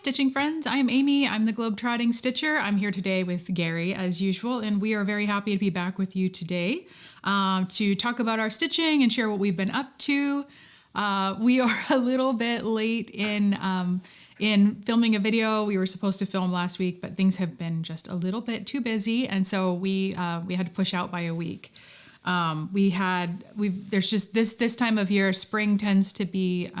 stitching friends. I'm Amy. I'm the Globetrotting Stitcher. I'm here today with Gary as usual, and we are very happy to be back with you today to talk about our stitching and share what we've been up to. We are a little bit late in filming a video. We were supposed to film last week, but things have been just a little bit too busy, and so we had to push out by a week. There's just this time of year, spring tends to be.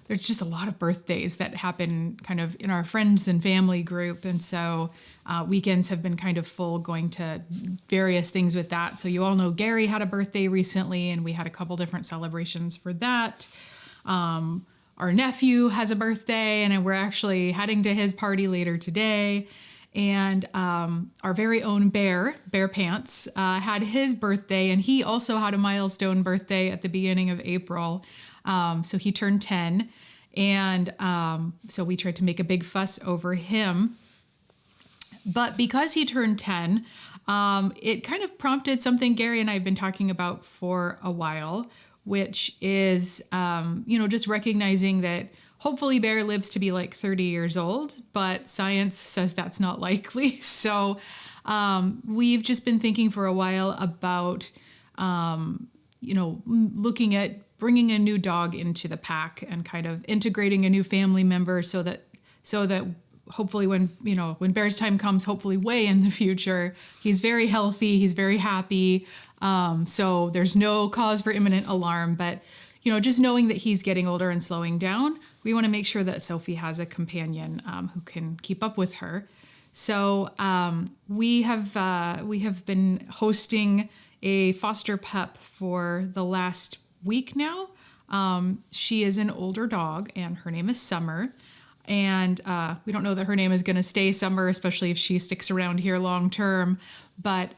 There's just a lot of birthdays that happen kind of in our friends and family group. And so weekends have been kind of full going to various things with that. So you all know Gary had a birthday recently and we had a couple different celebrations for that. Our nephew has a birthday and we're actually heading to his party later today. And our very own Bear Pants, had his birthday, and he also had a milestone birthday at the beginning of April. So he turned 10, and so we tried to make a big fuss over him. But because he turned 10, it kind of prompted something Gary and I have been talking about for a while, which is, just recognizing that hopefully Bear lives to be like 30 years old, but science says that's not likely. So we've just been thinking for a while about, looking at bringing a new dog into the pack and kind of integrating a new family member so that hopefully when Bear's time comes, hopefully way in the future, he's very healthy, he's very happy. So there's no cause for imminent alarm, but just knowing that he's getting older and slowing down, we want to make sure that Sophie has a companion who can keep up with her. So we have been hosting a foster pup for the last week now. She is an older dog and her name is Summer. And we don't know that her name is going to stay Summer, especially if she sticks around here long term. But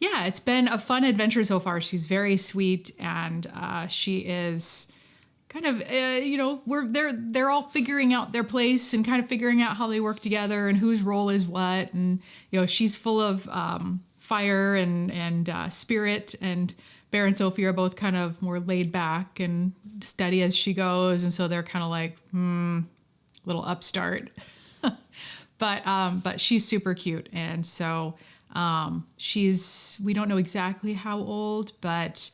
it's been a fun adventure so far. She's very sweet and she is kind of, they're all figuring out their place and kind of figuring out how they work together and whose role is what. And, she's full of fire and spirit, and Bear and Sophie are both kind of more laid back and steady as she goes. And so they're kind of like, little upstart, but she's super cute. And so, we don't know exactly how old, but,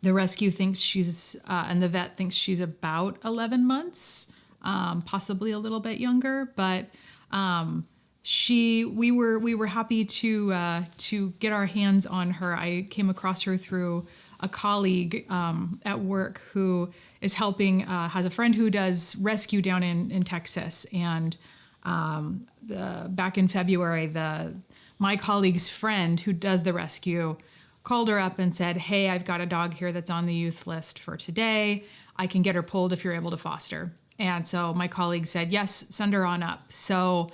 the rescue thinks and the vet thinks she's about 11 months, possibly a little bit younger, but, we were happy to get our hands on her. I came across her through a colleague at work who is helping, has a friend who does rescue down in Texas. And back in February, my colleague's friend who does the rescue called her up and said, "Hey, I've got a dog here that's on the youth list for today. I can get her pulled if you're able to foster." And so my colleague said, "Yes, send her on up." So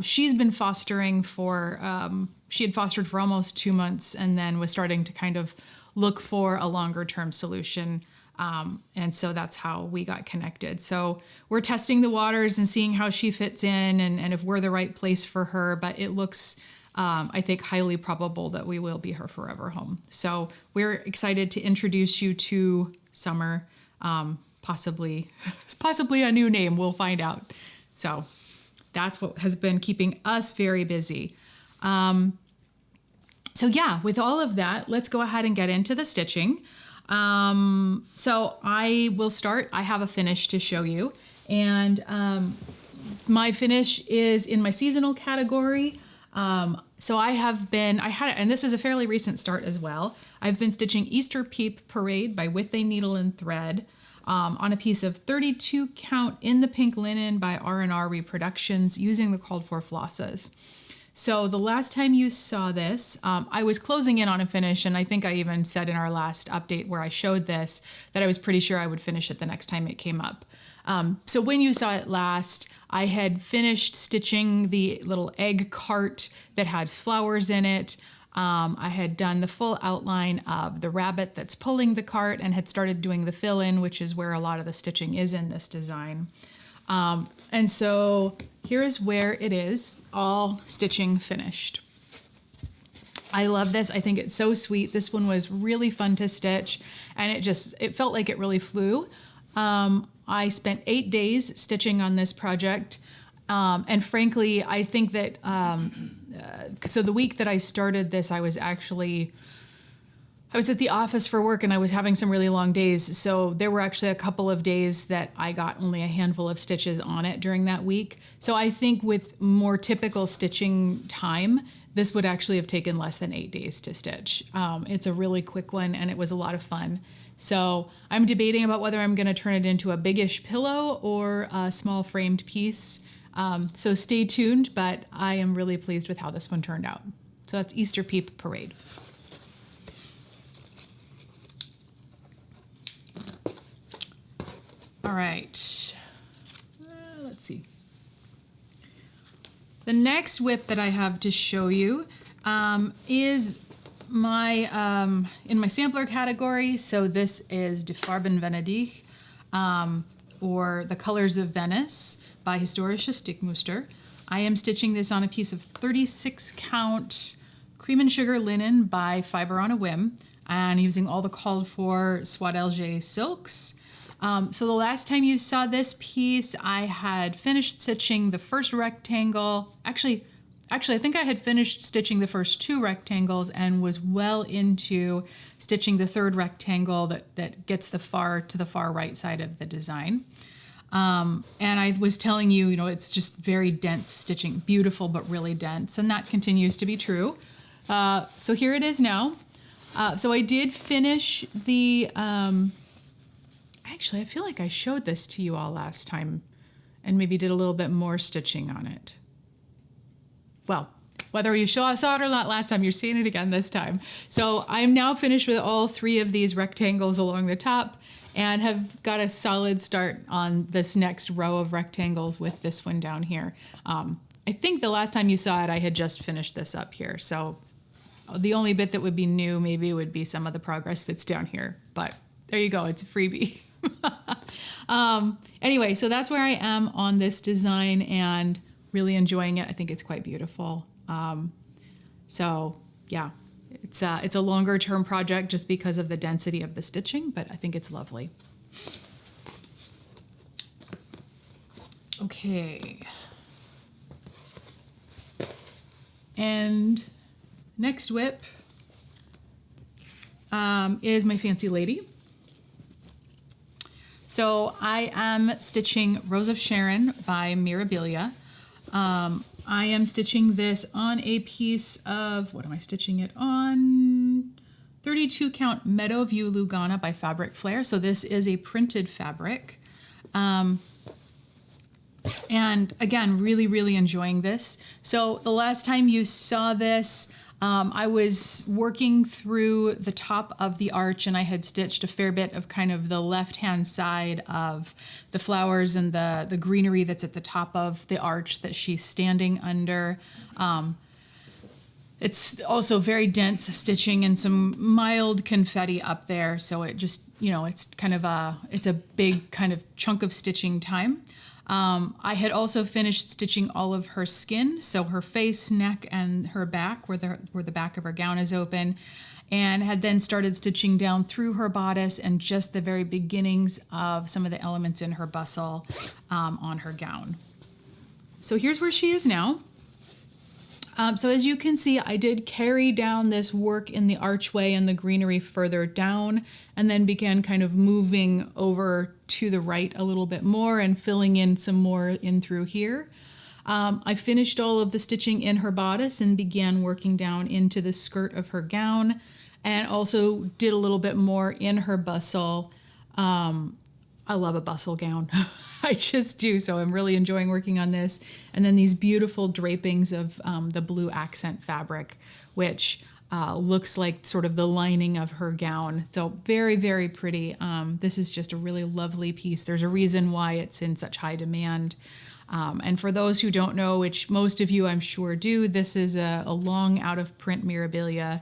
she's been fostering she had fostered for almost 2 months and then was starting to kind of look for a longer term solution. And so that's how we got connected. So we're testing the waters and seeing how she fits in and if we're the right place for her. But it looks, I think, highly probable that we will be her forever home. So we're excited to introduce you to Summer. Possibly a new name. We'll find out. So that's what has been keeping us very busy. With all of that, let's go ahead and get into the stitching. So I will start. I have a finish to show you. And my finish is in my seasonal category. So and this is a fairly recent start as well. I've been stitching Easter Peep Parade by With a Needle and Thread on a piece of 32 count in the pink linen by R&R Reproductions using the called for flosses. So the last time you saw this, I was closing in on a finish, and I think I even said in our last update where I showed this that I was pretty sure I would finish it the next time it came up. So when you saw it last, I had finished stitching the little egg cart that has flowers in it. I had done the full outline of the rabbit that's pulling the cart and had started doing the fill-in, which is where a lot of the stitching is in this design. And so here's where it is, all stitching finished. I love this. I think it's so sweet. This one was really fun to stitch, and it felt like it really flew. I spent 8 days stitching on this project. And frankly, I think that, so the week that I started this, I was at the office for work and I was having some really long days. So there were actually a couple of days that I got only a handful of stitches on it during that week. So I think with more typical stitching time, this would actually have taken less than 8 days to stitch. It's a really quick one and it was a lot of fun. So I'm debating about whether I'm gonna turn it into a biggish pillow or a small framed piece. So stay tuned, but I am really pleased with how this one turned out. So that's Easter Peep Parade. All right, let's see. The next whip that I have to show you is my, in my sampler category. So this is De Farben Venedig, or The Colors of Venice by Historische Stickmuster. I am stitching this on a piece of 36 count cream and sugar linen by Fiber on a Whim, and using all the called for Soie d'Alger silks. So the last time you saw this piece, I had finished stitching the first rectangle. Actually, I think I had finished stitching the first 2 rectangles and was well into stitching the third rectangle that gets to the far right side of the design. And I was telling you, it's just very dense stitching, beautiful, but really dense. And that continues to be true. So here it is now. So I did finish the, actually, I feel like I showed this to you all last time and maybe did a little bit more stitching on it. Well, whether you saw it or not last time, you're seeing it again this time. So I'm now finished with all 3 of these rectangles along the top and have got a solid start on this next row of rectangles with this one down here. I think the last time you saw it, I had just finished this up here. So the only bit that would be new maybe would be some of the progress that's down here, but there you go, it's a freebie. Anyway, so that's where I am on this design and really enjoying it. I think it's quite beautiful. So yeah, it's a longer term project just because of the density of the stitching, but I think it's lovely. Okay. And next whip is my Fancy Lady. So I am stitching Rose of Sharon by Mirabilia. I am stitching this on a piece of, what am I stitching it on? 32 count Meadowview Lugana by Fabric Flair. So this is a printed fabric. And again, really, really enjoying this. So the last time you saw this, I was working through the top of the arch and I had stitched a fair bit of kind of the left-hand side of the flowers and the greenery that's at the top of the arch that she's standing under. It's also very dense stitching and some mild confetti up there. So it just, it's kind of it's a big kind of chunk of stitching time. I had also finished stitching all of her skin, so her face, neck, and her back, where the back of her gown is open, and had then started stitching down through her bodice and just the very beginnings of some of the elements in her bustle on her gown. So here's where she is now. So as you can see, I did carry down this work in the archway and the greenery further down, and then began kind of moving over to the right a little bit more and filling in some more in through here. I finished all of the stitching in her bodice and began working down into the skirt of her gown, and also did a little bit more in her bustle. I love a bustle gown. I just do. So I'm really enjoying working on this. And then these beautiful drapings of the blue accent fabric, which looks like sort of the lining of her gown. So very, very pretty. This is just a really lovely piece. There's a reason why it's in such high demand. And for those who don't know, which most of you I'm sure do, this is a long out of print Mirabilia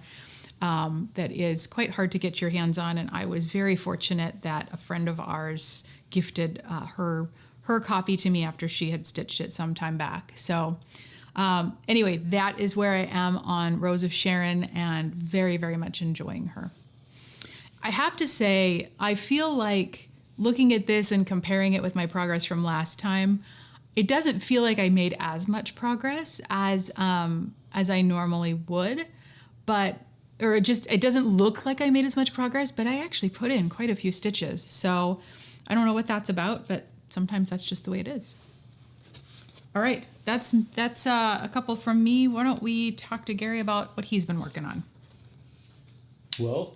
that is quite hard to get your hands on. And I was very fortunate that a friend of ours gifted her copy to me after she had stitched it some time back. So anyway, that is where I am on Rose of Sharon, and very, very much enjoying her. I have to say, I feel like looking at this and comparing it with my progress from last time, it doesn't feel like I made as much progress as I normally would, or it doesn't look like I made as much progress, but I actually put in quite a few stitches. So I don't know what that's about, but sometimes that's just the way it is. All right, that's a couple from me. Why don't we talk to Gary about what he's been working on? Well,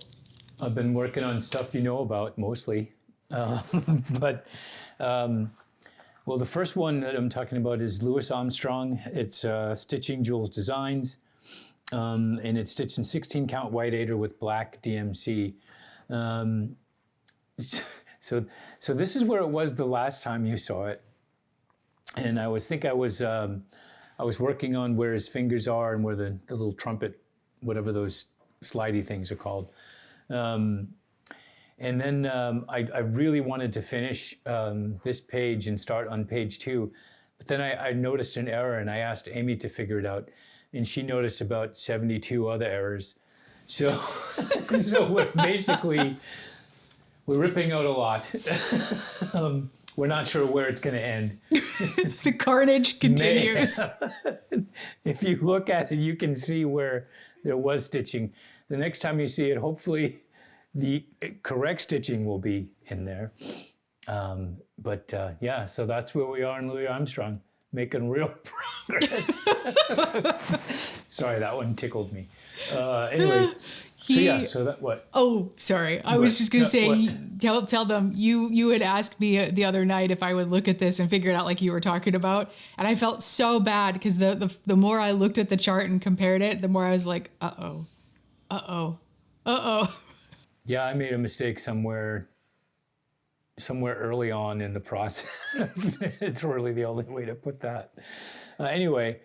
I've been working on stuff you know about mostly, but well, the first one that I'm talking about is Louis Armstrong. It's Stitching Jules Designs, and it's stitched in 16 count white 8er with black DMC. So this is where it was the last time you saw it, and I was working on where his fingers are and where the little trumpet, whatever those slidey things are called. And then I really wanted to finish this page and start on page 2, but then I noticed an error and I asked Amy to figure it out, and she noticed about 72 other errors. So, so we're ripping out a lot. We're not sure where it's going to end. The carnage continues. If you look at it, you can see where there was stitching. The next time you see it, hopefully the correct stitching will be in there. Yeah, so that's where we are in Louis Armstrong, making real progress. Sorry, that one tickled me. Anyway, so that what? Oh, sorry. I was just going to say, tell them you had asked me the other night if I would look at this and figure it out like you were talking about. And I felt so bad because the more I looked at the chart and compared it, the more I was like, uh-oh. Yeah, I made a mistake somewhere early on in the process. It's really the only way to put that. Anyway,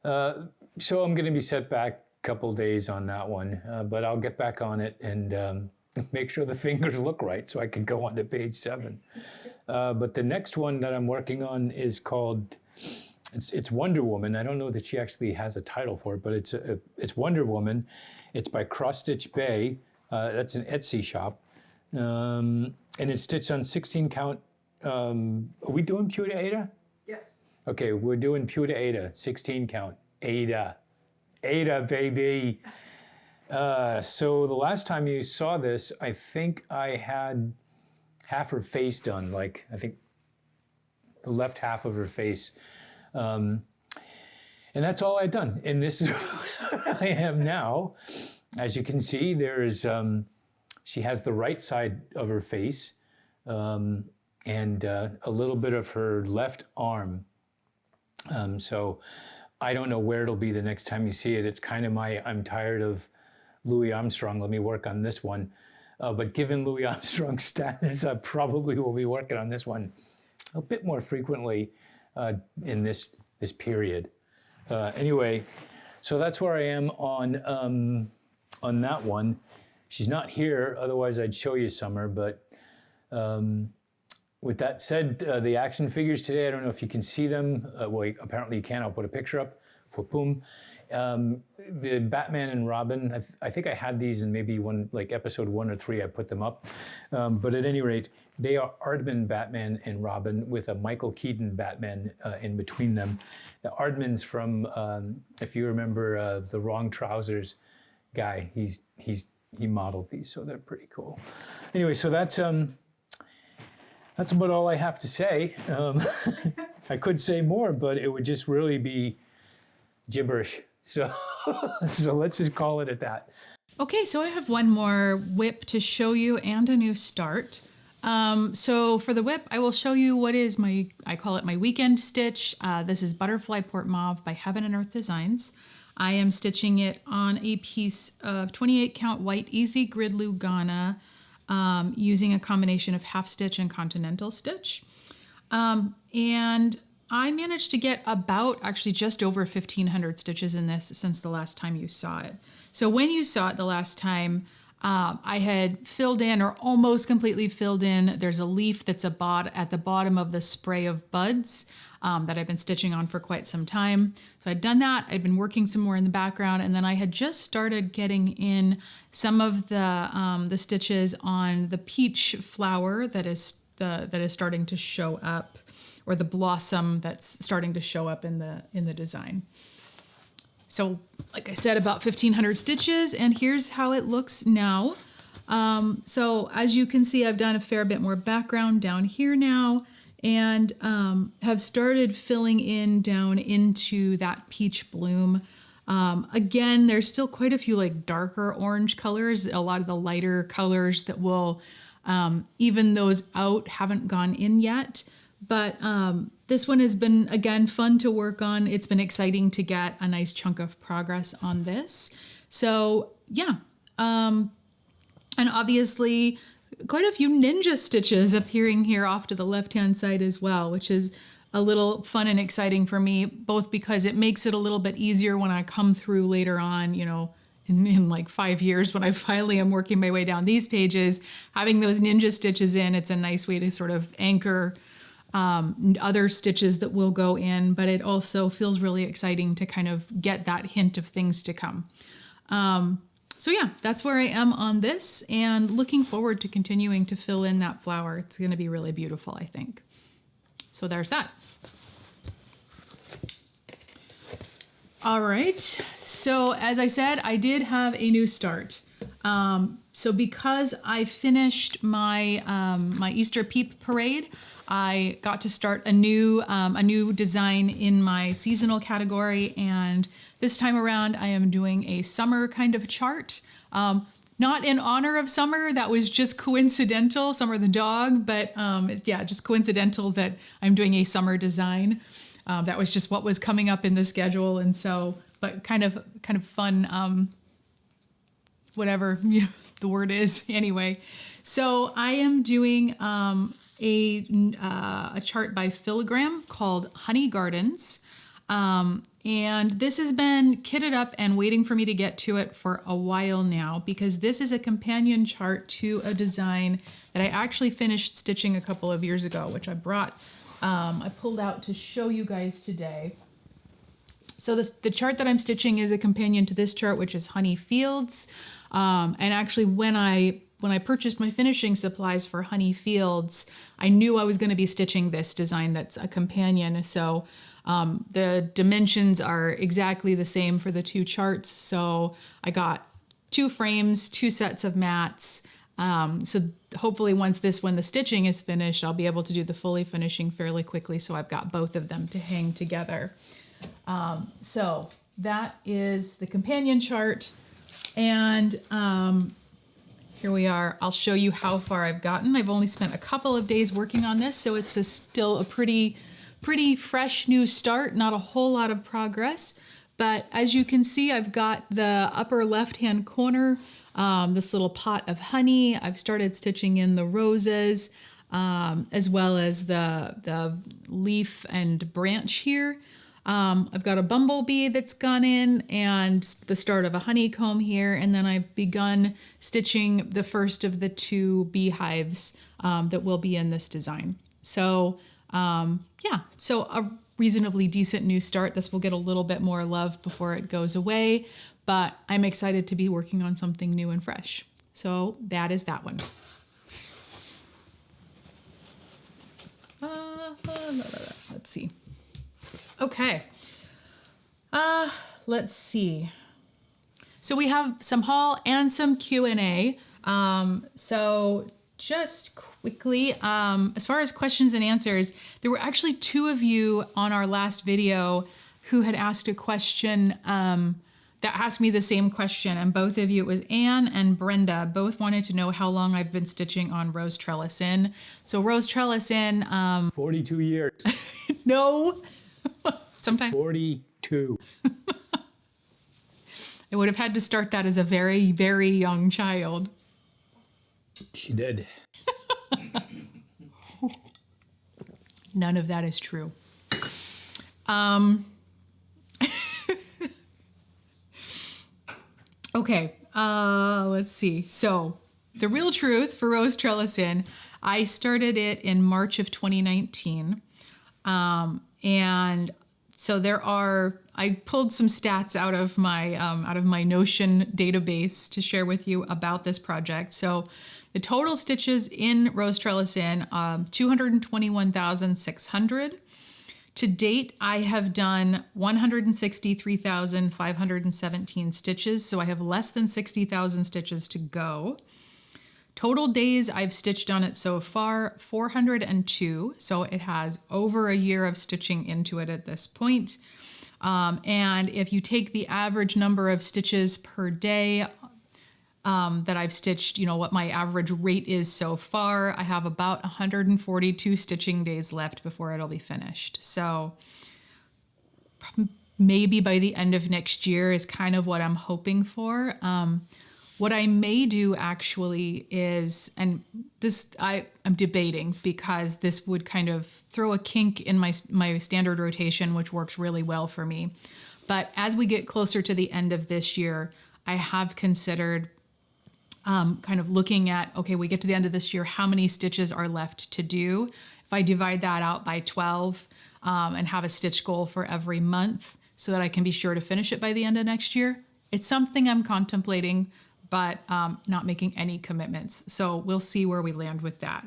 so I'm going to be set back a couple days on that one, but I'll get back on it and make sure the fingers look right so I can go on to page 7. But the next one that I'm working on is called, it's Wonder Woman. I don't know that she actually has a title for it, but it's Wonder Woman. It's by Cross Stitch Bay. That's an Etsy shop. And it's stitched on 16 count. Are we doing Pewter Ada? Yes. Okay, we're doing Pewter Ada, 16 count. Ada, baby. So the last time you saw this, I think I had half her face done, like I think the left half of her face. And that's all I'd done. And this is where I am now. As you can see, there is, she has the right side of her face and a little bit of her left arm. So I don't know where it'll be the next time you see it. It's kind of I'm tired of Louis Armstrong. Let me work on this one. But given Louis Armstrong's status, I probably will be working on this one a bit more frequently in this period. Anyway, so that's where I am on that one. She's not here, otherwise I'd show you some her, but with that said, the action figures today, I don't know if you can see them. Well, apparently you can. I'll put a picture up for boom. The Batman and Robin, I think I had these in maybe episode 1 or 3, I put them up. But at any rate, they are Aardman Batman and Robin with a Michael Keaton Batman in between them. The Aardman's from, if you remember, the Wrong Trousers guy. He modeled these, so they're pretty cool. Anyway, so that's about all I have to say. I could say more, but it would just really be gibberish. So let's just call it at that. Okay, so I have one more whip to show you and a new start. So for the whip, I will show you what is I call it my weekend stitch. This is Butterfly Port Mauve by Heaven and Earth Designs. I am stitching it on a piece of 28 count white easy grid Lugana using a combination of half stitch and continental stitch. And I managed to get actually just over 1,500 stitches in this since the last time you saw it. So when you saw it the last time, I had filled in or almost completely filled in. There's a leaf that's at the bottom of the spray of buds that I've been stitching on for quite some time. So I'd done that. I'd been working some more in the background, and then I had just started getting in some of the stitches on the peach flower that is that is starting to show up, or the blossom that's starting to show up in the design. So like I said, about 1,500 stitches, and here's how it looks now. So as you can see, I've done a fair bit more background down here now, and have started filling in down into that peach bloom. Again, there's still quite a few like darker orange colors. A lot of the lighter colors that will even those out haven't gone in yet. But this one has been, again, fun to work on. It's been exciting to get a nice chunk of progress on this. So yeah, and obviously quite a few ninja stitches appearing here off to the left-hand side as well, which is a little fun and exciting for me, both because it makes it a little bit easier when I come through later on, you know, in like 5 years when I finally am working my way down these pages. Having those ninja stitches in, it's a nice way to sort of anchor other stitches that will go in, but it also feels really exciting to kind of get that hint of things to come. So yeah, that's where I am on this, and looking forward to continuing to fill in that flower. It's going to be really beautiful, I think. So there's that. All right, so as I said, I did have a new start. So because I finished my my Easter Peep Parade, I got to start a new design in my seasonal category, and this time around I am doing a summer kind of chart. Not in honor of Summer, that was just coincidental, Summer the dog, but yeah, just coincidental that I'm doing a summer design. That was just what was coming up in the schedule, and so, but kind of fun, whatever the word is anyway. So I am doing a chart by Filigram called Honey Gardens. And this has been kitted up and waiting for me to get to it for a while now, because this is a companion chart to a design that I actually finished stitching a couple of years ago, which I brought, I pulled out to show you guys today. So the chart that I'm stitching is a companion to this chart, which is Honey Fields. And actually when I purchased my finishing supplies for Honey Fields, I knew I was going to be stitching this design that's a companion. So the dimensions are exactly the same for the two charts. So I got 2 frames, 2 sets of mats. So hopefully when the stitching is finished, I'll be able to do the fully finishing fairly quickly. So I've got both of them to hang together. So that is the companion chart. And here we are. I'll show you how far I've gotten. I've only spent a couple of days working on this, so it's still a pretty fresh new start, not a whole lot of progress. But as you can see, I've got the upper left-hand corner, this little pot of honey. I've started stitching in the roses, as well as the leaf and branch here. I've got a bumblebee that's gone in, and the start of a honeycomb here, and then I've begun stitching the first of the 2 beehives that will be in this design. So yeah, so a reasonably decent new start. This will get a little bit more love before it goes away, but I'm excited to be working on something new and fresh. So that is that one. Let's see. Okay, let's see. So we have some haul and some Q&A. So just quickly, as far as questions and answers, there were actually 2 of you on our last video who had asked a question that asked me the same question, and both of you, it was Anne and Brenda, both wanted to know how long I've been stitching on Rose Trellis In. So Rose Trellis In... 42 years. No. Sometime 42. I would have had to start that as a very, very young child. She did. None of that is true. Okay, let's see. So the real truth for Rose Trellis In, I started it in March of 2019. And So I pulled some stats out of my Notion database to share with you about this project. So the total stitches in Rose Trellis Inn, 221,600. To date, I have done 163,517 stitches, so I have less than 60,000 stitches to go. Total days I've stitched on it so far, 402, so it has over a year of stitching into it at this point. And if you take the average number of stitches per day that I've stitched, what my average rate is so far, I have about 142 stitching days left before it'll be finished. So maybe by the end of next year is kind of what I'm hoping for. What I may do actually is, and this I'm debating because this would kind of throw a kink in my standard rotation, which works really well for me. But as we get closer to the end of this year, I have considered kind of looking at, okay, we get to the end of this year, how many stitches are left to do? If I divide that out by 12 and have a stitch goal for every month so that I can be sure to finish it by the end of next year, it's something I'm contemplating, but not making any commitments. So we'll see where we land with that.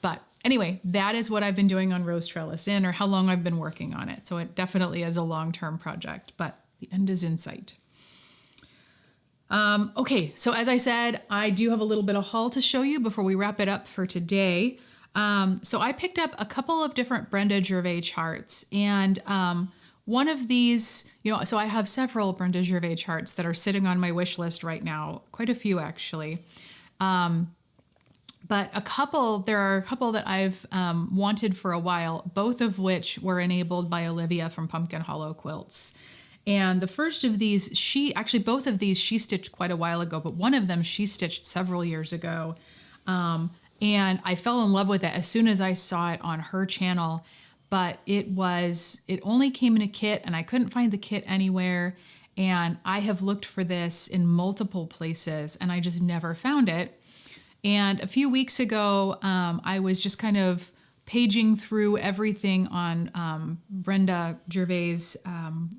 But anyway, that is what I've been doing on Rose Trellis Inn, or how long I've been working on it. So it definitely is a long-term project, but the end is in sight. Okay, so as I said, I do have a little bit of haul to show you before we wrap it up for today. So I picked up a couple of different Brenda Gervais charts, and one of these, so I have several Brenda Gervais charts that are sitting on my wish list right now, quite a few actually. But there are a couple that I've wanted for a while, both of which were enabled by Olivia from Pumpkin Hollow Quilts. And the first of these, both of these she stitched quite a while ago, but one of them she stitched several years ago. And I fell in love with it as soon as I saw it on her channel. But it only came in a kit, and I couldn't find the kit anywhere. And I have looked for this in multiple places, and I just never found it. And a few weeks ago, I was just kind of paging through everything on Brenda Gervais'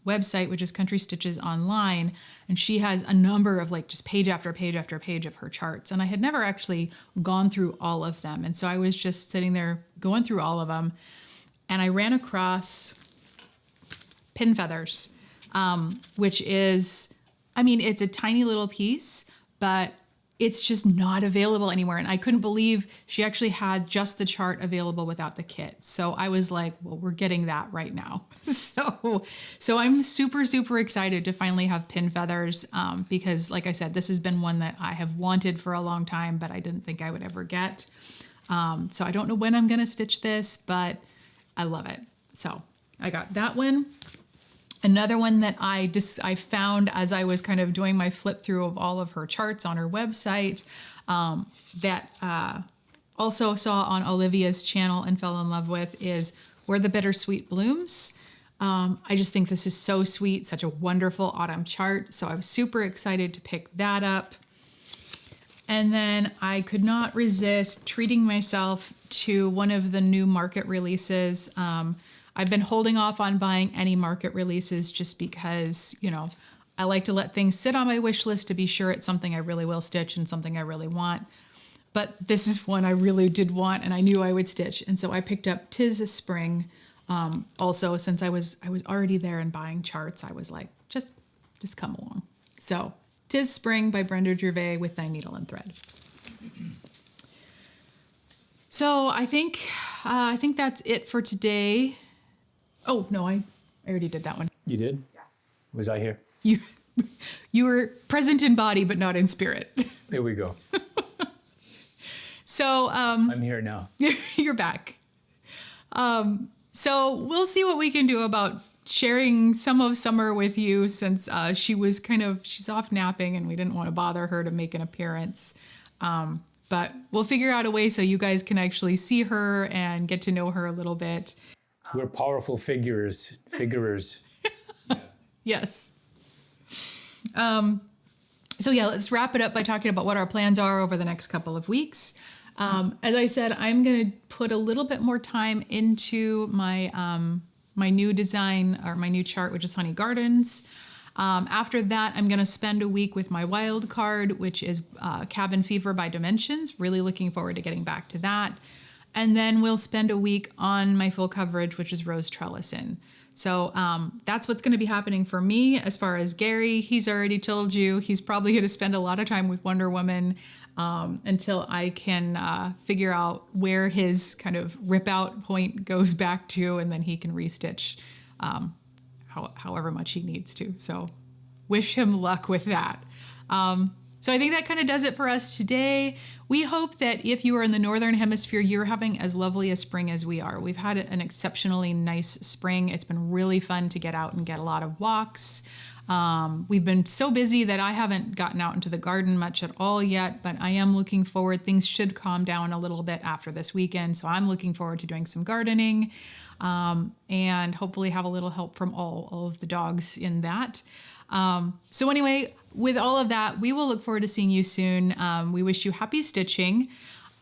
website, which is Country Stitches Online. And she has a number of just page after page after page of her charts. And I had never actually gone through all of them. And so I was just sitting there going through all of them. And I ran across Pin Feathers, which is, it's a tiny little piece, but it's just not available anywhere. And I couldn't believe she actually had just the chart available without the kit. So I was like, well, we're getting that right now. So I'm super, super excited to finally have Pin Feathers because, like I said, this has been one that I have wanted for a long time, but I didn't think I would ever get. So I don't know when I'm going to stitch this, but I love it. So I got that one. Another one that I found as I was kind of doing my flip through of all of her charts on her website that also saw on Olivia's channel and fell in love with is Where the Bittersweet Blooms. I just think this is so sweet, such a wonderful autumn chart. So I'm super excited to pick that up. And then I could not resist treating myself to one of the new market releases. I've been holding off on buying any market releases just because, I like to let things sit on my wish list to be sure it's something I really will stitch and something I really want. But this is one I really did want and I knew I would stitch. And so I picked up 'Tis Spring. Also, since I was already there and buying charts, I was like, just come along. So 'Tis Spring by Brenda Gervais with Thy Needle and Thread. So I think that's it for today. Oh, no, I already did that one. You did? Yeah. Was I here? You were present in body, but not in spirit. There we go. So I'm here now. You're back. So we'll see what we can do about sharing some of summer with you since she's off napping and we didn't want to bother her to make an appearance. But we'll figure out a way so you guys can actually see her and get to know her a little bit. We're powerful figurers. Yes. So yeah, let's wrap it up by talking about what our plans are over the next couple of weeks. As I said, I'm going to put a little bit more time into my my new design or my new chart, which is Honey Gardens. After that, I'm going to spend a week with my wild card, which is Cabin Fever by Dimensions. Really looking forward to getting back to that. And then we'll spend a week on my full coverage, which is Rose Trellisin. So that's what's going to be happening for me. As far as Gary, he's already told you he's probably going to spend a lot of time with Wonder Woman until I can figure out where his kind of rip out point goes back to, and then he can restitch however much he needs to. So wish him luck with that. So I think that kind of does it for us today. We hope that if you are in the Northern Hemisphere, you're having as lovely a spring as we are. We've had an exceptionally nice spring. It's been really fun to get out and get a lot of walks. We've been so busy that I haven't gotten out into the garden much at all yet, but I am looking forward. Things should calm down a little bit after this weekend. So I'm looking forward to doing some gardening and hopefully have a little help from all of the dogs in that. So anyway, with all of that, we will look forward to seeing you soon. We wish you happy stitching.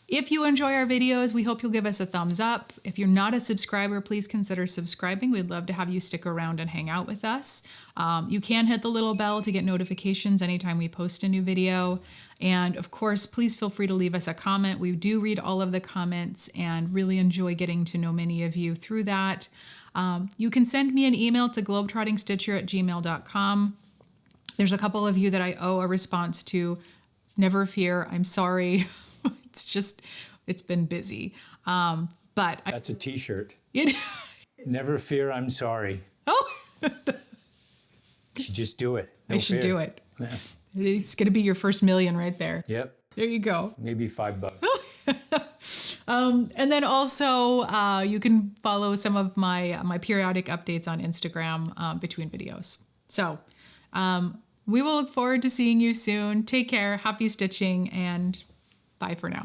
If you enjoy our videos, we hope you'll give us a thumbs up. If you're not a subscriber, please consider subscribing. We'd love to have you stick around and hang out with us. You can hit the little bell to get notifications anytime we post a new video. And of course, please feel free to leave us a comment. We do read all of the comments and really enjoy getting to know many of you through that. You can send me an email to globetrottingstitcher@gmail.com. There's a couple of you that I owe a response to. Never fear, I'm sorry. It's been busy. But That's a t-shirt. It, Never fear, I'm sorry. oh, You should just do it. No I should fear. do it. Yeah. It's going to be your first million right there. Yep. There you go. Maybe $5. And then also you can follow some of my periodic updates on Instagram between videos. So we will look forward to seeing you soon. Take care, happy stitching, and bye for now.